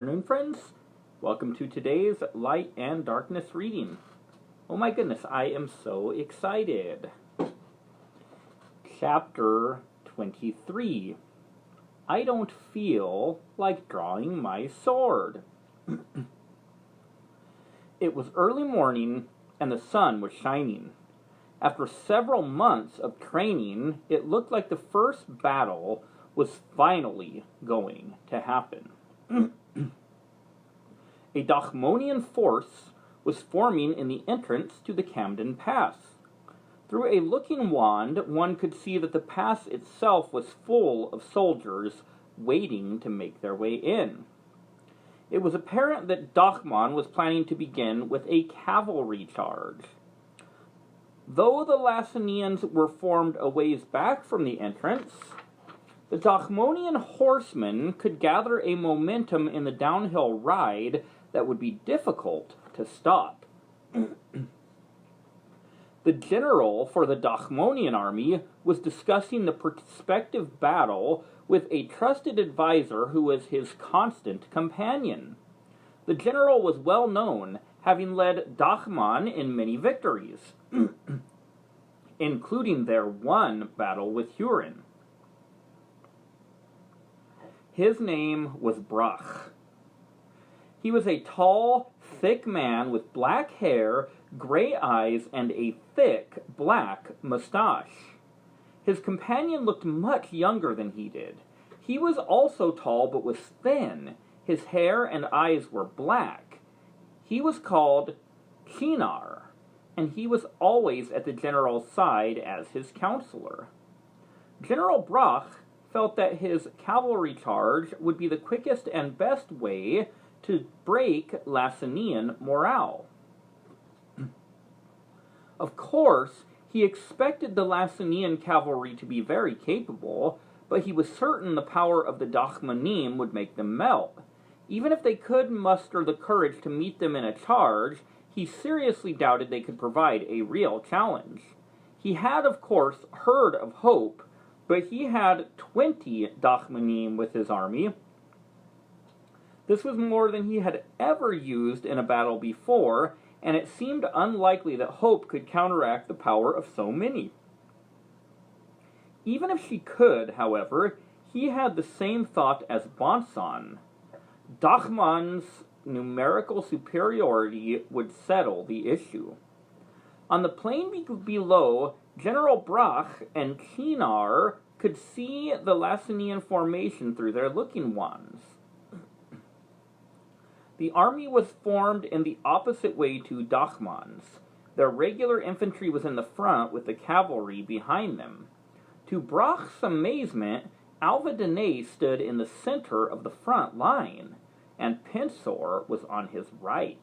Afternoon, friends. Welcome to today's Light and Darkness reading. Oh my goodness, I am so excited. Chapter 23. I don't feel like drawing my sword. It was early morning and the sun was shining. After several months of training, it looked like the first battle was finally going to happen. A Dachmonian force was forming in the entrance to the Camden Pass. Through a looking wand, one could see that the pass itself was full of soldiers waiting to make their way in. It was apparent that Dachmon was planning to begin with a cavalry charge. Though the Lacinians were formed a ways back from the entrance, the Dachmonian horsemen could gather a momentum in the downhill ride that would be difficult to stop. The general for the Dachmonian army was discussing the prospective battle with a trusted advisor who was his constant companion. The general was well known, having led Dachmon in many victories, including their one battle with Hurin. His name was Brach. He was a tall, thick man with black hair, gray eyes, and a thick, black mustache. His companion looked much younger than he did. He was also tall but was thin. His hair and eyes were black. He was called Chinar, and he was always at the general's side as his counselor. General Brach felt that his cavalry charge would be the quickest and best way to break Lacinian morale. Of course, he expected the Lacinian cavalry to be very capable, but he was certain the power of the Dachmonim would make them melt. Even if they could muster the courage to meet them in a charge, he seriously doubted they could provide a real challenge. He had, of course, heard of Hope, but he had 20 Dachmonim with his army. This was more than he had ever used in a battle before, and it seemed unlikely that Hope could counteract the power of so many. Even if she could, however, he had the same thought as Bonson. Dachmon's numerical superiority would settle the issue. On the plain below, General Brach and Chinar could see the Lacinian formation through their looking wands. The army was formed in the opposite way to Dachmon's. Their regular infantry was in the front with the cavalry behind them. To Brach's amazement, Alva Denay stood in the center of the front line, and Pensor was on his right.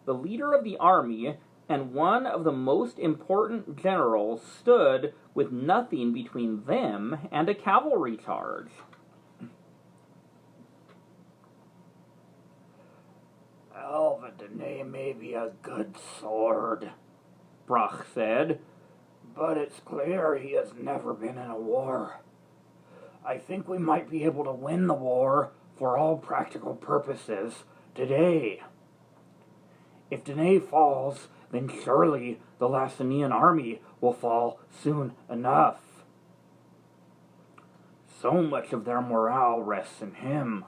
The leader of the army and one of the most important generals stood with nothing between them and a cavalry charge. Alva Denay may be a good sword, Brach said, but it's clear he has never been in a war. I think we might be able to win the war for all practical purposes today. If Denay falls, then surely the Lacinian army will fall soon enough. So much of their morale rests in him.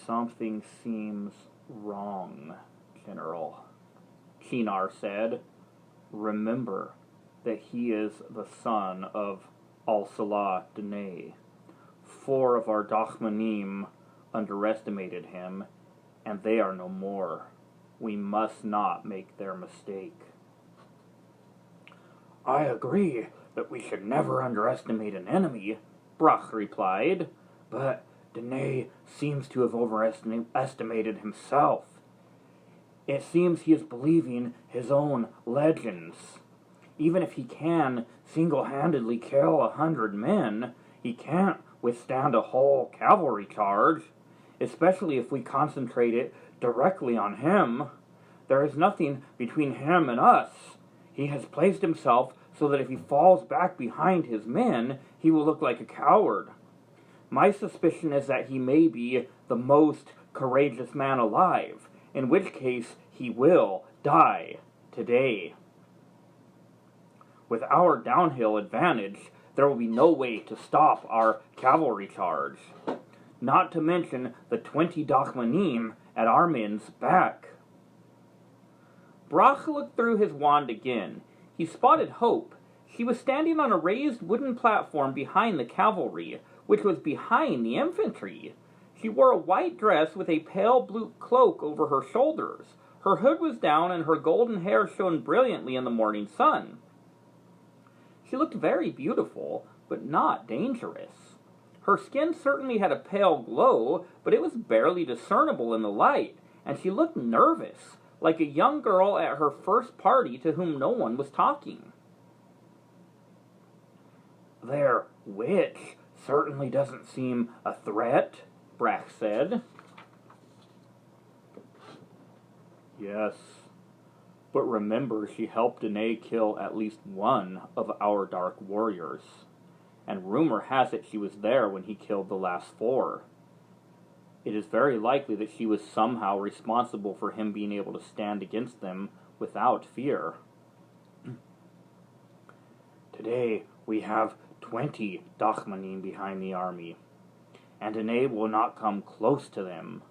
Something seems wrong, General, Chinar said. Remember that he is the son of Al-Salah Denay. 4 of our Dachmonim underestimated him, and they are no more. We must not make their mistake. I agree that we should never underestimate an enemy, Brach replied, but Denay seems to have overestimated himself. It seems he is believing his own legends. Even if he can single-handedly kill 100 men, he can't withstand a whole cavalry charge, especially if we concentrate it directly on him. There is nothing between him and us. He has placed himself so that if he falls back behind his men, he will look like a coward. My suspicion is that he may be the most courageous man alive, in which case he will die today. With our downhill advantage, there will be no way to stop our cavalry charge, not to mention the 20 Dachmanim at our men's back. Brach looked through his wand again. He spotted Hope. She was standing on a raised wooden platform behind the cavalry, which was behind the infantry. She wore a white dress with a pale blue cloak over her shoulders. Her hood was down and her golden hair shone brilliantly in the morning sun. She looked very beautiful, but not dangerous. Her skin certainly had a pale glow, but it was barely discernible in the light, and she looked nervous, like a young girl at her first party to whom no one was talking. Their witch certainly doesn't seem a threat, Brach said. Yes, but remember she helped Danae kill at least one of our dark warriors, and rumor has it she was there when he killed the last 4. It is very likely that she was somehow responsible for him being able to stand against them without fear. Today we have 20 Dachmanim behind the army, and Danae will not come close to them.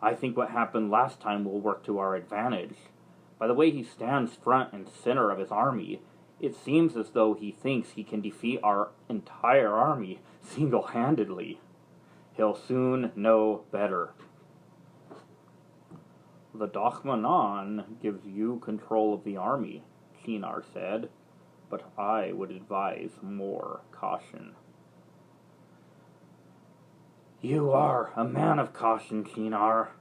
I think what happened last time will work to our advantage. By the way he stands front and center of his army, it seems as though he thinks he can defeat our entire army single-handedly. He'll soon know better. The Dachmanan gives you control of the army, Shinar said, but I would advise more caution. You are a man of caution, Shinar,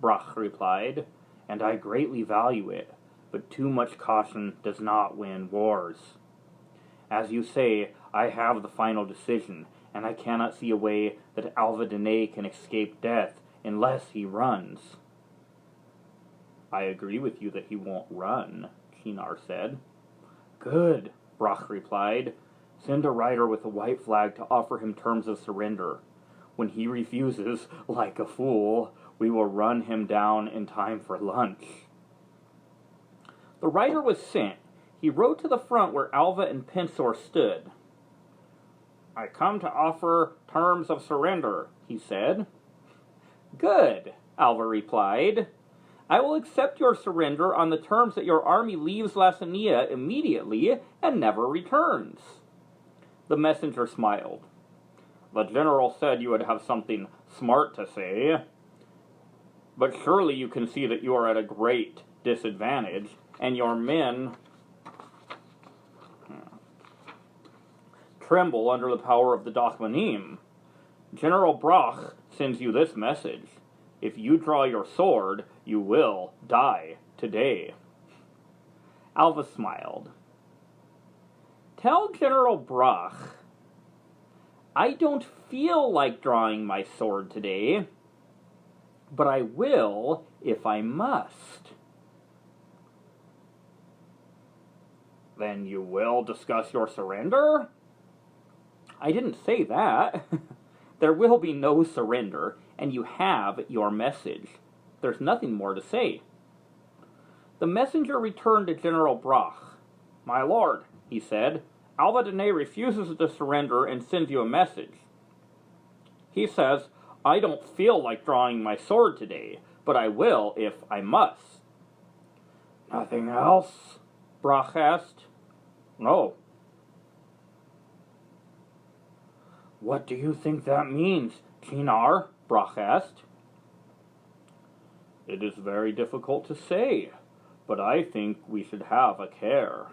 Brach replied, and I greatly value it, but too much caution does not win wars. As you say, I have the final decision, and I cannot see a way that Alva Danae can escape death unless he runs. I agree with you that he won't run, Shinar said. Good, Brach replied. Send a rider with a white flag to offer him terms of surrender. When he refuses, like a fool, we will run him down in time for lunch. The rider was sent. He rode to the front where Alva and Pensor stood. I come to offer terms of surrender, he said. Good, Alva replied. I will accept your surrender on the terms that your army leaves Lassania immediately and never returns. The messenger smiled. The general said you would have something smart to say. But surely you can see that you are at a great disadvantage, and your men tremble under the power of the Dachmanim. General Brach sends you this message. If you draw your sword, you will die today. Alva smiled. Tell General Brach, I don't feel like drawing my sword today, but I will if I must. Then you will discuss your surrender? I didn't say that. There will be no surrender, and you have your message. There's nothing more to say. The messenger returned to General Brach. My lord, he said, Alva Danae refuses to surrender and sends you a message. He says, I don't feel like drawing my sword today, but I will if I must. Nothing else? Brach asked. No. What do you think that means, Shinar? Brach asked. It is very difficult to say, but I think we should have a care.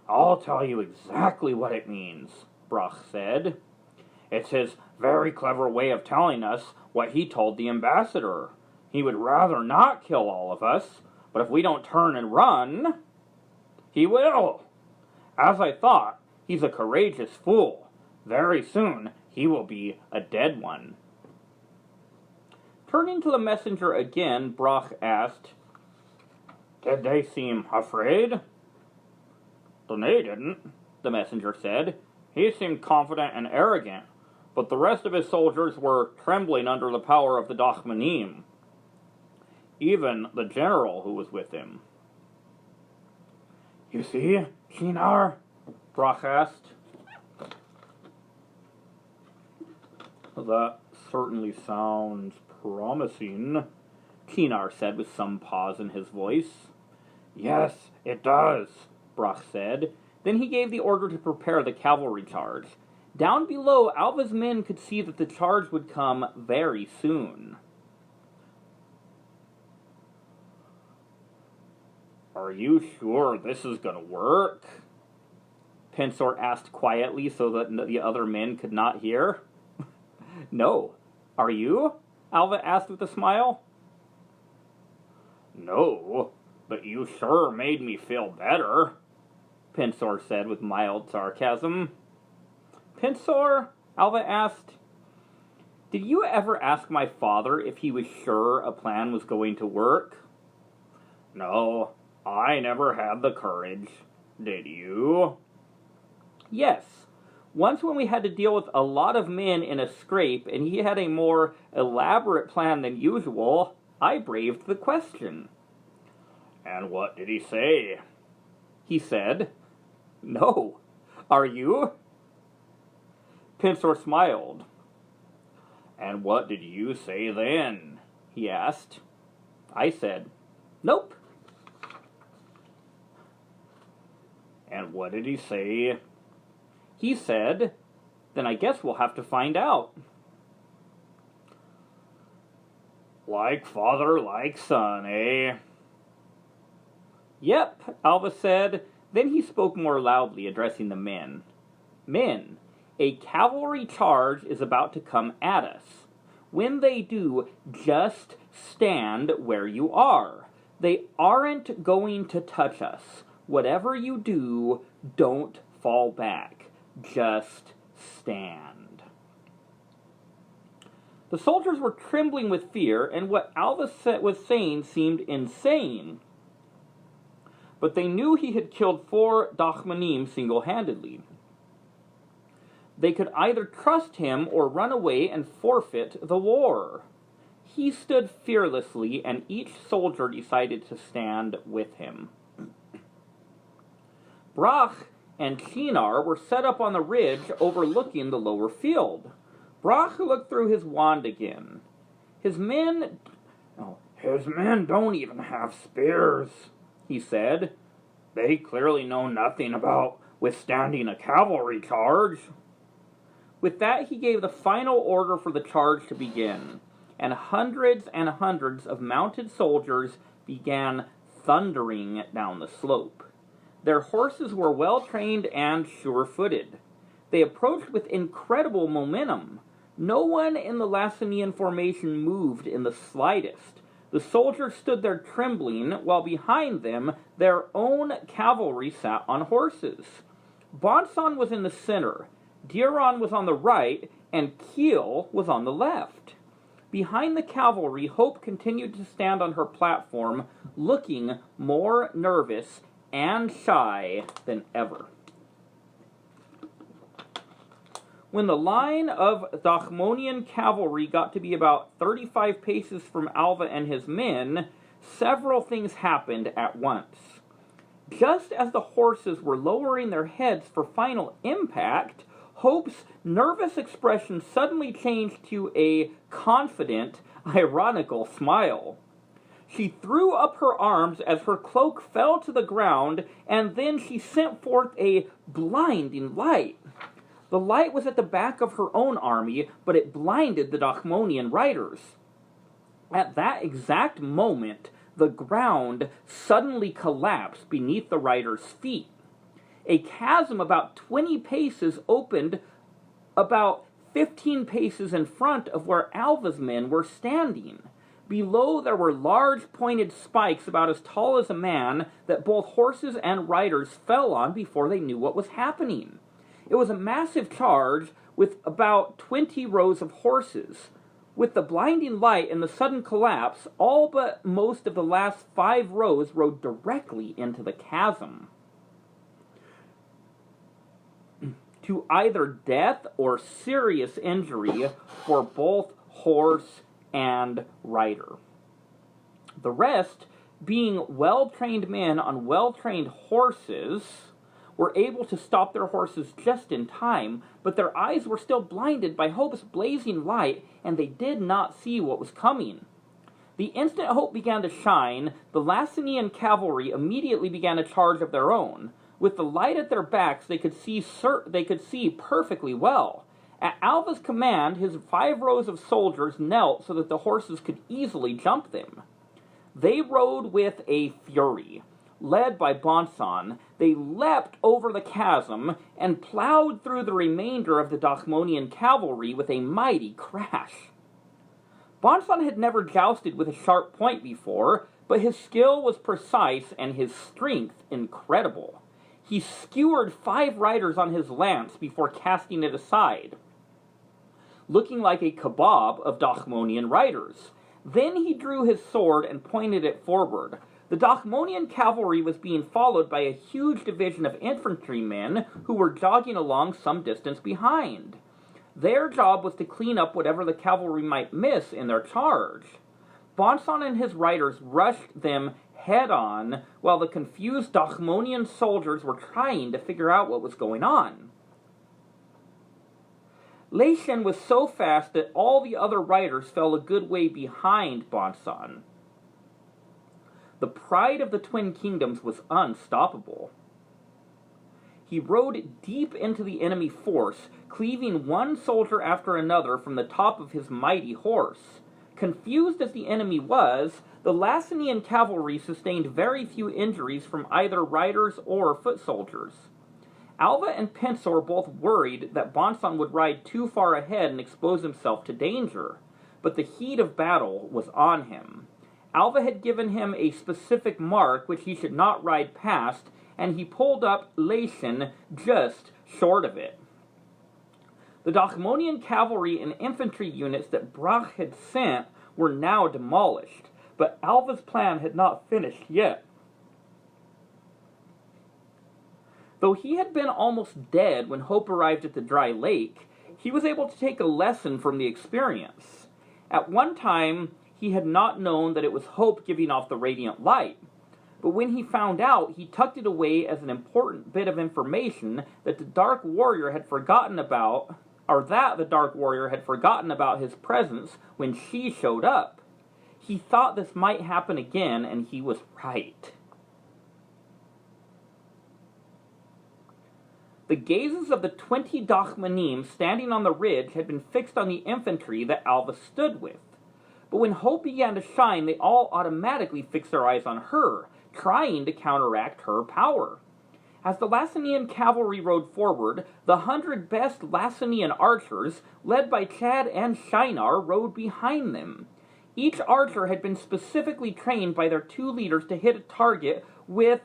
I'll tell you exactly what it means, Brach said. It's his very clever way of telling us what he told the ambassador. He would rather not kill all of us, but if we don't turn and run, he will. As I thought, he's a courageous fool. Very soon, he will be a dead one. Turning to the messenger again, Brach asked, Did they seem afraid? Danae didn't, the messenger said. He seemed confident and arrogant, but the rest of his soldiers were trembling under the power of the Dachmanim. Even the general who was with him. You see, Shinar? Brach asked. That certainly sounds promising, Shinar said with some pause in his voice. Yes, it does, Brach said. Then he gave the order to prepare the cavalry charge. Down below, Alva's men could see that the charge would come very soon. Are you sure this is going to work? Pensor asked quietly so that the other men could not hear. No. Are you? Alva asked with a smile. No, but you sure made me feel better, Pensor said with mild sarcasm. Pensor, Alva asked, did you ever ask my father if he was sure a plan was going to work? No, I never had the courage. Did you? Yes. Once when we had to deal with a lot of men in a scrape and he had a more elaborate plan than usual, I braved the question. And what did he say? He said, no. Are you? Pensor smiled. And what did you say then? He asked. I said, nope. And what did he say? He said, then I guess we'll have to find out. Like father, like son, eh? Yep, Alva said. Then he spoke more loudly, addressing the men. Men, a cavalry charge is about to come at us. When they do, just stand where you are. They aren't going to touch us. Whatever you do, don't fall back. Just stand. The soldiers were trembling with fear, and what Alva was saying seemed insane. But they knew he had killed 4 Dachmanim single-handedly. They could either trust him or run away and forfeit the war. He stood fearlessly, and each soldier decided to stand with him. Brach and Shinar were set up on the ridge overlooking the lower field. Brach looked through his wand again. His men don't even have spears, he said. They clearly know nothing about withstanding a cavalry charge. With that, he gave the final order for the charge to begin, and hundreds of mounted soldiers began thundering down the slope. Their horses were well-trained and sure-footed. They approached with incredible momentum. No one in the Lacinian formation moved in the slightest. The soldiers stood there trembling, while behind them their own cavalry sat on horses. Bonson was in the center, Diron was on the right, and Kiel was on the left. Behind the cavalry, Hope continued to stand on her platform, looking more nervous and shy than ever. When the line of Dachmonian cavalry got to be about 35 paces from Alva and his men, several things happened at once. Just as the horses were lowering their heads for final impact, Hope's nervous expression suddenly changed to a confident, ironical smile. She threw up her arms as her cloak fell to the ground, and then she sent forth a blinding light. The light was at the back of her own army, but it blinded the Dachmonian riders. At that exact moment, the ground suddenly collapsed beneath the riders' feet. A chasm about 20 paces opened about 15 paces in front of where Alva's men were standing. Below there were large pointed spikes about as tall as a man that both horses and riders fell on before they knew what was happening. It was a massive charge with about 20 rows of horses. With the blinding light and the sudden collapse, all but most of the last 5 rows rode directly into the chasm. to either death or serious injury for both horse and rider. The rest, being well-trained men on well-trained horses, were able to stop their horses just in time, but their eyes were still blinded by Hope's blazing light, and they did not see what was coming. The instant Hope began to shine, the Lacinian cavalry immediately began a charge of their own. With the light at their backs, they could see perfectly well. At Alva's command, his 5 rows of soldiers knelt so that the horses could easily jump them. They rode with a fury. Led by Bonson, they leapt over the chasm and plowed through the remainder of the Dachmonian cavalry with a mighty crash. Bonson had never jousted with a sharp point before, but his skill was precise and his strength incredible. He skewered 5 riders on his lance before casting it aside, looking like a kebab of Dachmonian riders. Then he drew his sword and pointed it forward. The Dachmonian cavalry was being followed by a huge division of infantrymen who were jogging along some distance behind. Their job was to clean up whatever the cavalry might miss in their charge. Bonson and his riders rushed them head-on, while the confused Dachmonian soldiers were trying to figure out what was going on. Leishen was so fast that all the other riders fell a good way behind Bonson. The pride of the Twin Kingdoms was unstoppable. He rode deep into the enemy force, cleaving one soldier after another from the top of his mighty horse. Confused as the enemy was, the Lacinian cavalry sustained very few injuries from either riders or foot soldiers. Alva and Pincer were both worried that Bonson would ride too far ahead and expose himself to danger, but the heat of battle was on him. Alva had given him a specific mark which he should not ride past, and he pulled up Leishen just short of it. The Dachmonian cavalry and infantry units that Brach had sent were now demolished, but Alva's plan had not finished yet. Though he had been almost dead when Hope arrived at the dry lake, he was able to take a lesson from the experience. At one time, he had not known that it was Hope giving off the radiant light, but when he found out, he tucked it away as an important bit of information that the Dark Warrior had forgotten about, or that the Dark Warrior had forgotten about his presence when she showed up. He thought this might happen again, and he was right. The gazes of the 20 Dachmanim standing on the ridge had been fixed on the infantry that Alva stood with. But when Hope began to shine, they all automatically fixed their eyes on her, trying to counteract her power. As the Lacinian cavalry rode forward, the 100 best Lacinian archers, led by Chad and Shinar, rode behind them. Each archer had been specifically trained by their 2 leaders to hit a target with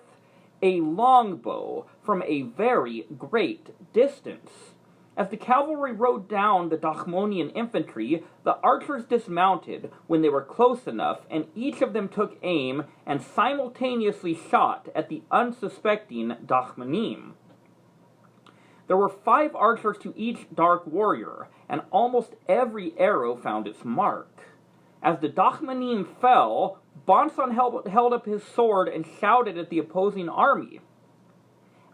a longbow from a very great distance. As the cavalry rode down the Dachmonian infantry, the archers dismounted when they were close enough, and each of them took aim and simultaneously shot at the unsuspecting Dachmanim. There were 5 archers to each Dark Warrior, and almost every arrow found its mark. As the Dachmanim fell, Bonson held up his sword and shouted at the opposing army,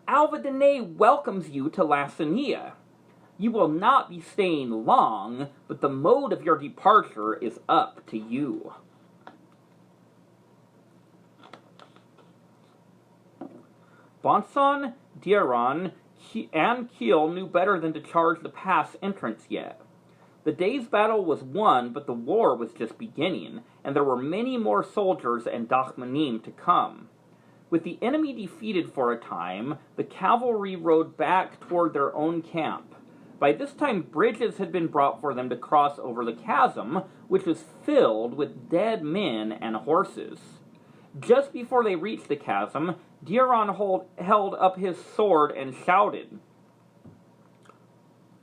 "Alva Dene welcomes you to Lacinia. You will not be staying long, but the mode of your departure is up to you." Bonson, Dieron, and Kiel knew better than to charge the pass entrance yet. The day's battle was won, but the war was just beginning, and there were many more soldiers and Dachmanim to come. With the enemy defeated for a time, the cavalry rode back toward their own camp. By this time, bridges had been brought for them to cross over the chasm, which was filled with dead men and horses. Just before they reached the chasm, Dieron held up his sword and shouted,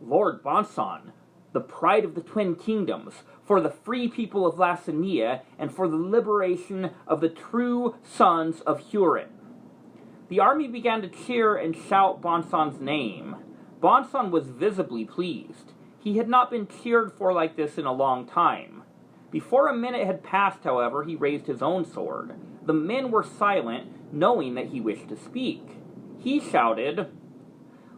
"Lord Bonson, the pride of the Twin Kingdoms, for the free people of Lacinia, and for the liberation of the true sons of Hurin." The army began to cheer and shout Bonson's name. Bonson was visibly pleased. He had not been cheered for like this in a long time. Before a minute had passed, however, he raised his own sword. The men were silent, knowing that he wished to speak. He shouted,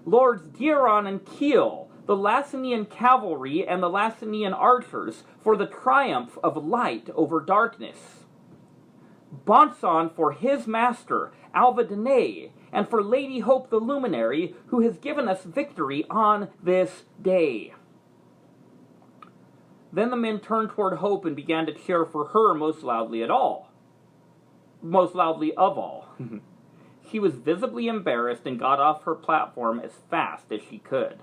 "Lords Deiron and Kiel, the Lacinian cavalry and the Lacinian archers, for the triumph of light over darkness. Bonson for his master, Alva Denay, and for Lady Hope the Luminary, who has given us victory on this day." Then the men turned toward Hope and began to cheer for her most loudly of all. She was visibly embarrassed and got off her platform as fast as she could.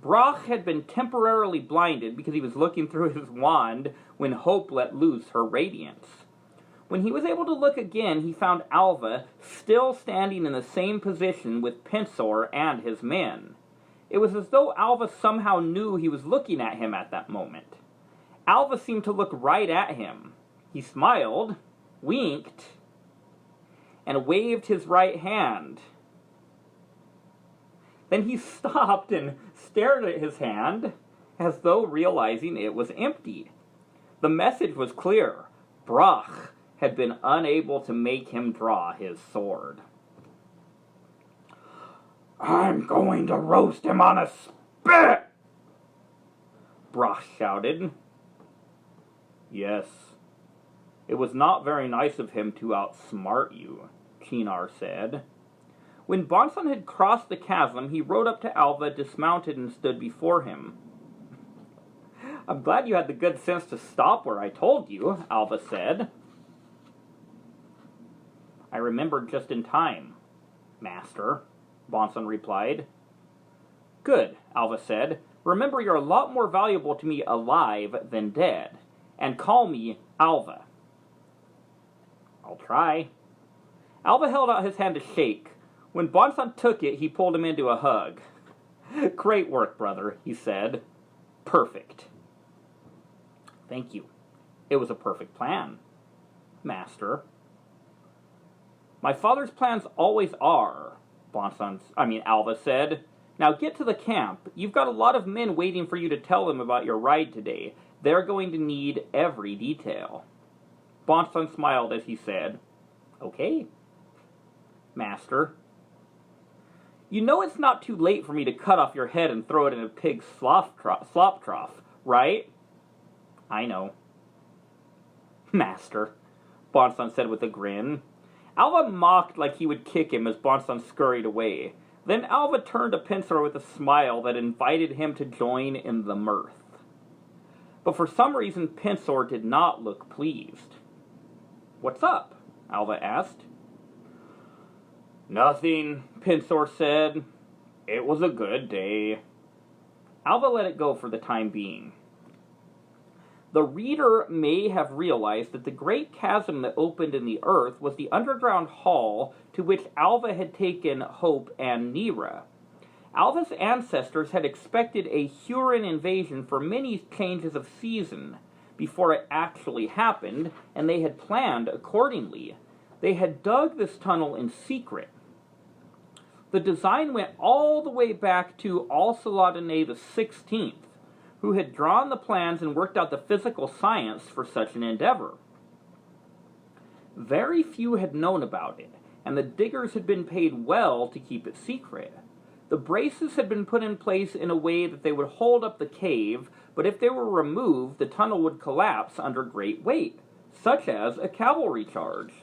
Broch had been temporarily blinded because he was looking through his wand when Hope let loose her radiance. When he was able to look again, he found Alva still standing in the same position with Pensor and his men. It was as though Alva somehow knew he was looking at him at that moment. Alva seemed to look right at him. He smiled, winked, and waved his right hand. Then he stopped and stared at his hand as though realizing it was empty. The message was clear. Broch had been unable to make him draw his sword. "I'm going to roast him on a spit!" Broch shouted. "Yes, it was not very nice of him to outsmart you," Chinar said. When Bonson had crossed the chasm, he rode up to Alva, dismounted, and stood before him. "I'm glad you had the good sense to stop where I told you," Alva said. "I remembered just in time, Master," Bonson replied. "Good," Alva said. "Remember, you're a lot more valuable to me alive than dead. And call me Alva." "I'll try." Alva held out his hand to shake. When Bonson took it, he pulled him into a hug. "Great work, brother," he said. "Perfect." "Thank you. It was a perfect plan, Master." "My father's plans always are," Alva said. "Now get to the camp. You've got a lot of men waiting for you to tell them about your ride today. They're going to need every detail." Bonson smiled as he said, "Okay, Master." "You know it's not too late for me to cut off your head and throw it in a pig's slop trough, right?" "I know, Master," Bonson said with a grin. Alva mocked like he would kick him as Bonson scurried away. Then Alva turned to Pensor with a smile that invited him to join in the mirth. But for some reason, Pensor did not look pleased. "What's up?" Alva asked. "Nothing," Pensor said. "It was a good day." Alva let it go for the time being. The reader may have realized that the great chasm that opened in the earth was the underground hall to which Alva had taken Hope and Nera. Alva's ancestors had expected a Huron invasion for many changes of season before it actually happened, and they had planned accordingly. They had dug this tunnel in secret. The design went all the way back to Alsaladane the 16th, who had drawn the plans and worked out the physical science for such an endeavor. Very few had known about it, and the diggers had been paid well to keep it secret. The braces had been put in place in a way that they would hold up the cave, but if they were removed, the tunnel would collapse under great weight, such as a cavalry charge.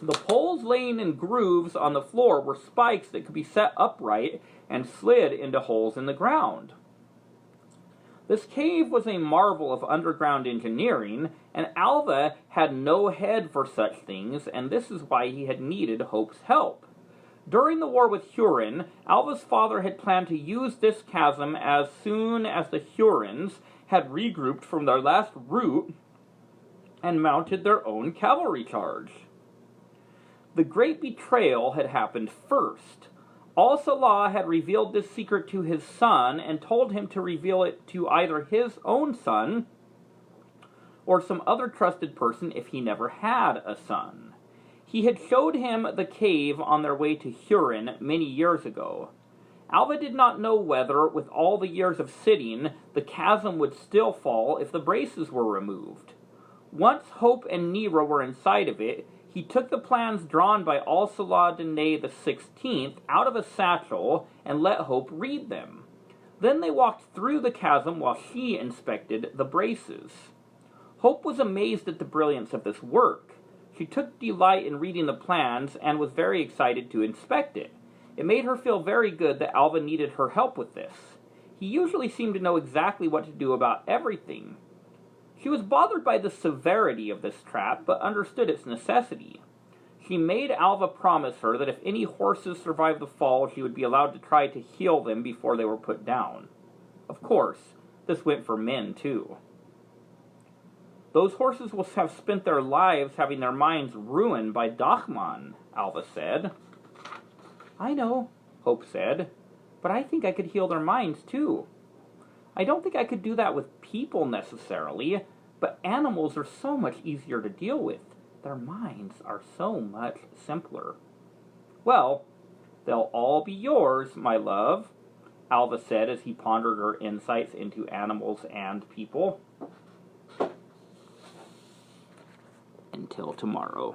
The poles laying in grooves on the floor were spikes that could be set upright and slid into holes in the ground. This cave was a marvel of underground engineering, and Alva had no head for such things, and this is why he had needed Hope's help. During the war with Huron, Alva's father had planned to use this chasm as soon as the Hurons had regrouped from their last rout and mounted their own cavalry charge. The great betrayal had happened first. Al-Salah had revealed this secret to his son and told him to reveal it to either his own son or some other trusted person if he never had a son. He had showed him the cave on their way to Huron many years ago. Alva did not know whether, with all the years of sitting, the chasm would still fall if the braces were removed. Once Hope and Nera were inside of it, he took the plans drawn by Al-Salah Dene the 16th out of a satchel and let Hope read them. Then they walked through the chasm while she inspected the braces. Hope was amazed at the brilliance of this work. She took delight in reading the plans and was very excited to inspect it. It made her feel very good that Alva needed her help with this. He usually seemed to know exactly what to do about everything. She was bothered by the severity of this trap, but understood its necessity. She made Alva promise her that if any horses survived the fall, she would be allowed to try to heal them before they were put down. Of course, this went for men, too. Those horses will have spent their lives having their minds ruined by Dachmann, Alva said. I know, Hope said, but I think I could heal their minds, too. I don't think I could do that with people necessarily, but animals are so much easier to deal with. Their minds are so much simpler. Well, they'll all be yours, my love, Alva said as he pondered her insights into animals and people. Until tomorrow.